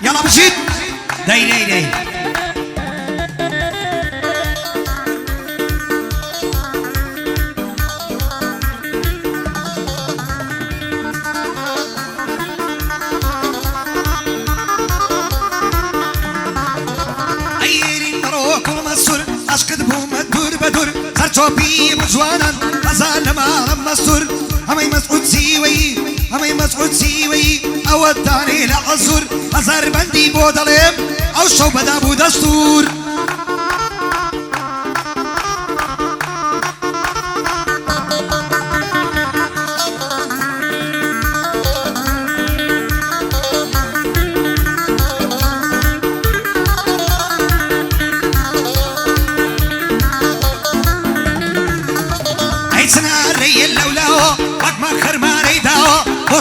يلا بشيت داي داي داي صرتوبي بجوانا أزال ما مستور همي مسعود سيوي همي مسعود سيوي أوداني لعزور أزار بندي بودلم أو شو بدا بودستور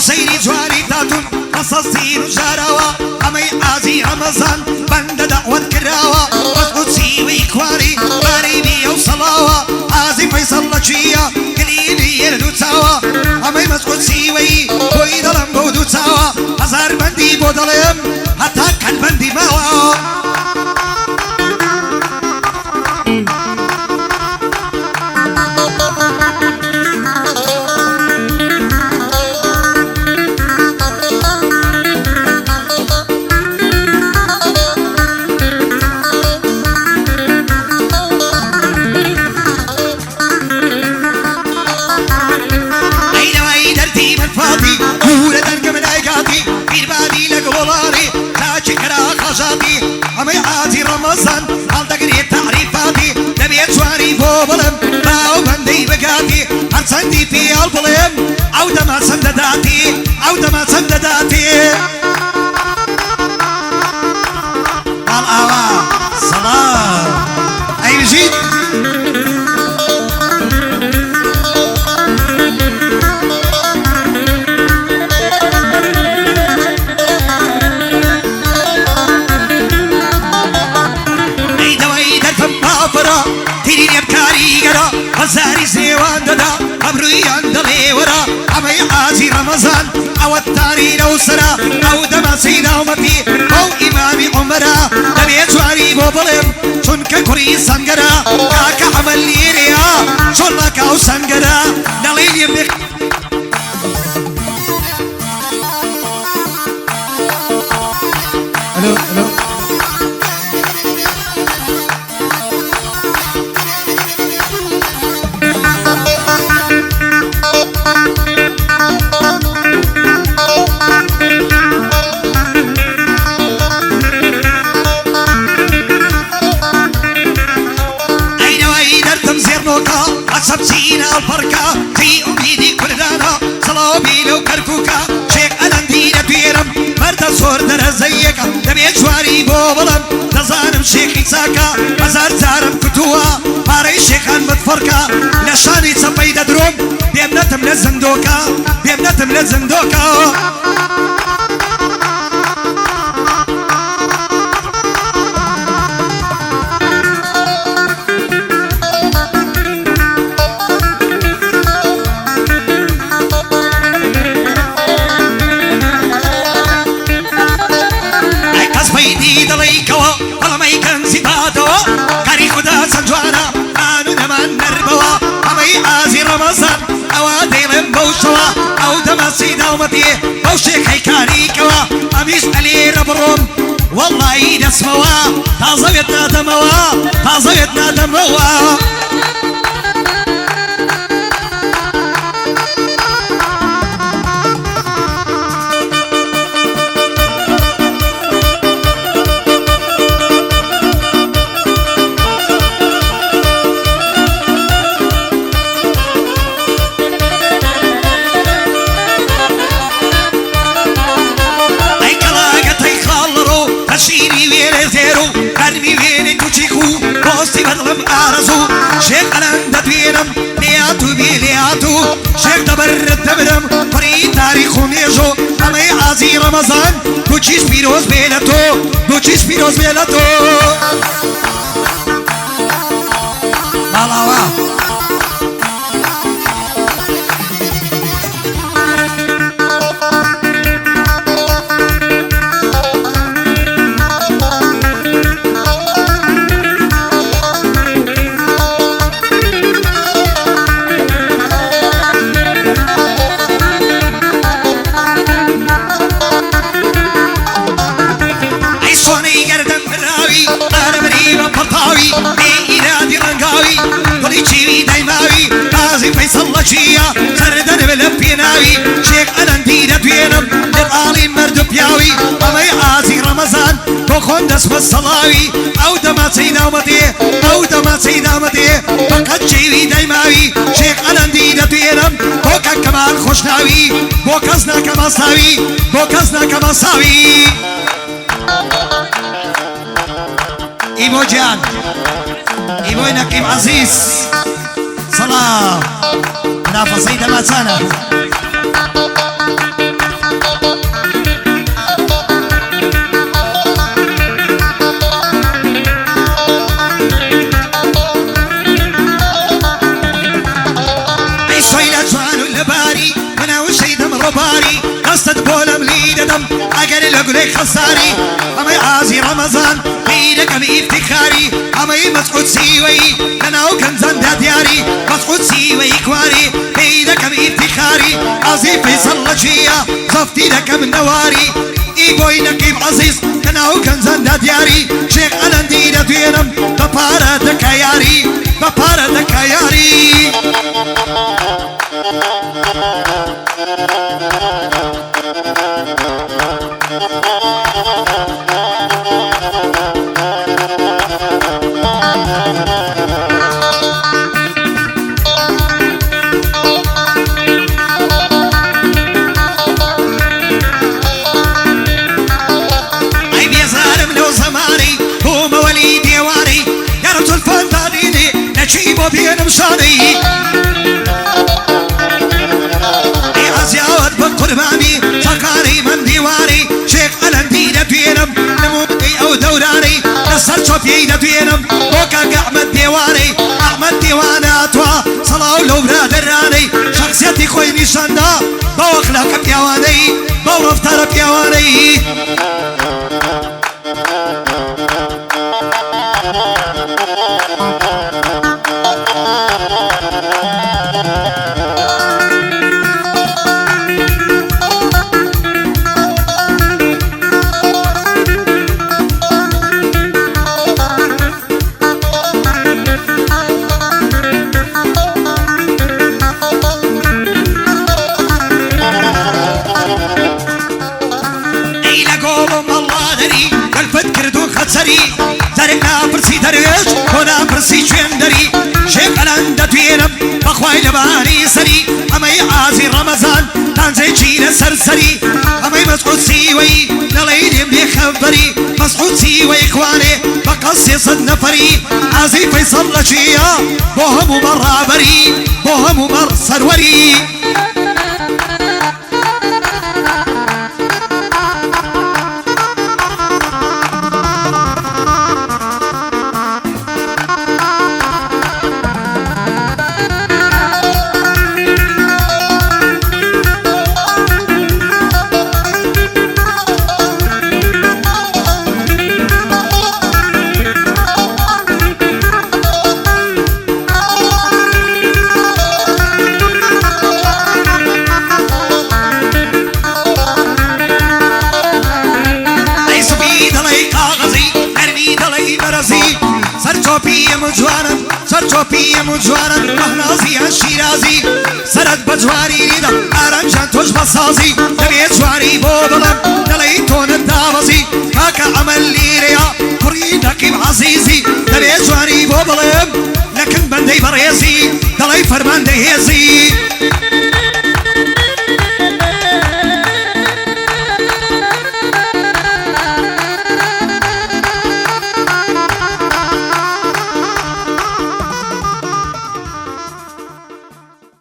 سيري جواري تاتون قصصي نجاروا أمي عازي رمضان بند دعوة كراوا مسعود سيوي كواري باري بي وصلاوا عازي فيصل لجيا قليبي يردو تاوا أمي مسعود سيوي بوي ظلم بودو تاوا هزار بندي بودلم حتى كان بندي ماوا أمي عازي رمضان هالدقري تعريفاتي نبيت شواري بوبلم باو بندي بقاتي هرسندي في الظلم عودة ما سندداتي عودة ما سندداتي الآواء صلاة أي مجيد هزاري زيوان ددا أبروي عندلي ورا أمي عازي رمضان أو التاري نوسرا أو دما سيدا ومتي أو إمامي عمرا دمي جواري بوبلم شنك كوري سنجرا كاكا عمل ليريا شلك أو سنجرا نلين يمك ألو ألو سبسينا الفركة في أميدي كردانا صلوبي لو كركوكا شيخ ألندينا بيرم مرد صور در زيك دمي جواري بوبلم نظانم شيخي ساكا مزار زارم كتوا باري شيخان متفركا لشاني سبيد دروم بيمنتم لزندوكا بيمنتم لزندوكا رمضان أوادي من بوشوا أو دمسي دومتي بوشك هيكاري كوا أميس علي ربروم والله نسموا تازويتنا دموا تازويتنا دموا شيخ ألند بينم لياتو بيلياتو شيخ دبر دبرم فريد تاريخ نيجو أمي عازي رمضان بوچيش بيروز بيلاتو بوچيش بيروز بيلاتو مالاوا ماوي بإيرادي رنقاوي ضلي تشيوي دايماوي غازي فيصل لشيا سردن بلبيناوي شيخ ألندي دوينم لطالي مرد بياوي أمي عازي رمضان بخون دس الصلاوي أو دما سينامتي أو دما سينامتي فقط تشيوي دايماوي شيخ ألندي دوينم بوكا كمال خوشناوي بوكازنا كماساوي بوكازنا كماساوي إيمو جان إيمو نقيب عزيز صلاة منافسي دماتانا أي سويلة جوانو اللباري وانا وشي دم رباري قصد بولم ليد دم أقل لقلي خساري أمي عازي رمضان بيدك بافتخاري أمي مسعود سيوي أنا وكنزان دا دياري مسعود سيوي كواري بيدك بافتخاري عزي فيصل لجيا صفتي لك من نواري إيبوي نقيب عزيز أنا وكنزان دا دياري شيخ ألندي دا دوينم ببارة دكاياري ببارة دكاياري بينم شاني عزياوت بقرباني سكاري من ديواني شيخ ألندي دبينم نموتي أو دوراني نصر شوفي دبينم بوكا أحمد ديواني أحمد ديواناتوا صلاة لو برادراني شخصيتي خوي نشاندا بوخلك بيواني بورفتر بيواني زرقنا برسي درويش هنا برسي شندري شيخ ألند دوينم بخواي لباني سري أمي عازي رمضان تنزي جيل سرسري أمي مسعود سيوي لليدم بخبري مسعود سيوي إخواني بقصي صد نفري عازي فيصل لشيا بوهم مرابري بوهم مر سروري سرچوپی مجوارن مهنازی شیرازی سرد بجواری ریدا آرنجان توش بسازی دبی جواری بودلم دلی تون داوزی کاکا عمل لیریا کری نقیب عزیزی دبی جواری بودلم لکن بندی بریزی دلی فرمان دهیزی